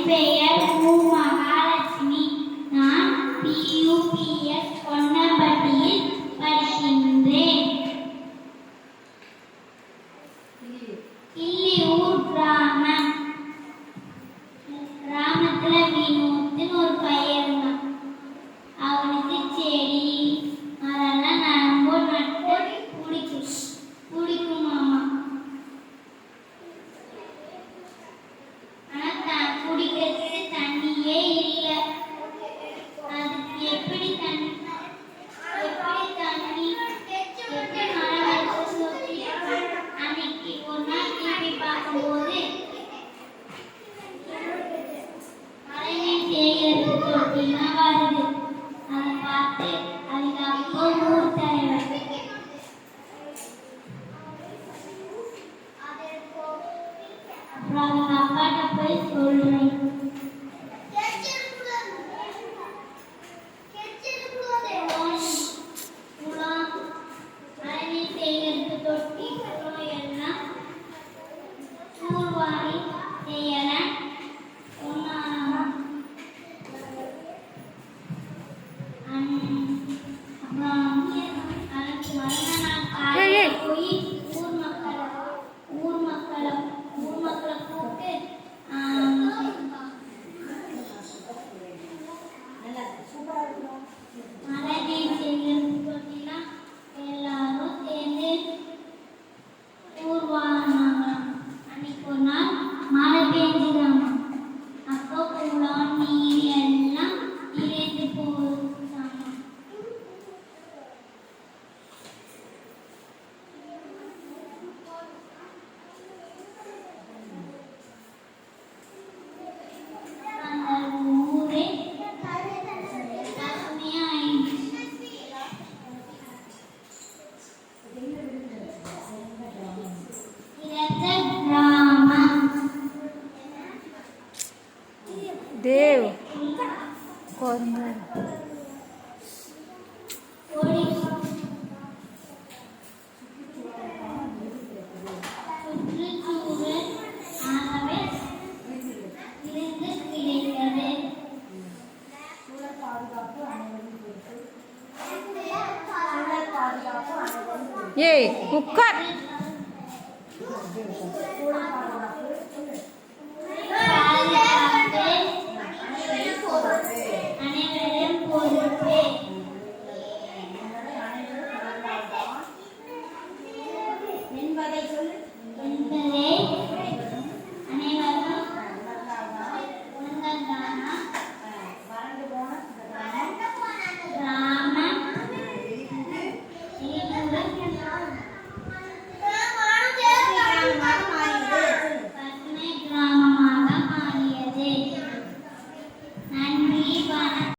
பெயர் மு. மகாலட்சுமி. நான் PUPS கொன்னம்பட்டியில் படிக்கின்றேன். கிள்ளியூர் கிராமம். கிராமத்துல வினோத்னு ஒரு பையன் இருந்தான். அவனுக்கு செடி மரம்லாம் ரொம்ப நட்டு பிடிக்குமாமா. ஆனா குடிக்கிறதுக்கு தண்ணியே இல்லை. அதுக்கு எப்படி தண்ணி எப்படி மரம் வளர்த்து சொல்லி அன்னைக்கு ஒரு நாள் டிவி பார்க்கும்போது மழைநீர் சேகரிப்பு தொட்டிலாம் வருது. அதை பார்த்து அதுக்கு அப்போ ஊர் தலைவர் அப்புறம் அவங்க அப்பாட்ட போய் சொல்றேன். மழைநீர் சேகரிப்பு தொட்டி எல்லாம் தூர்வாரி செய்யல சொன்னாராம். அப்புறம் அதுக்கு மறுநாள் நான் காலையில் போய் ஊர் மக்களை கூப்பிட்டு மழைநீர் சேகரிப்பு தொட்டிலாம் எல்லாரும் சேர்ந்து தூர்வாரினாங்களாம். அன்னைக்கு ஒரு நாள் மழை பெஞ்சுதாமா. அப்போ குளம் நீர் எல்லாம் நிறைந்து போச்சாமா. அந்த ஊரே பசுமையா ஆயிடுச்சு. இரத்த கிராமம். देव कॉर्नर சுற்றுச்சூழல் ஆகவே இருந்து கிடைக்கிறது. ये कुकर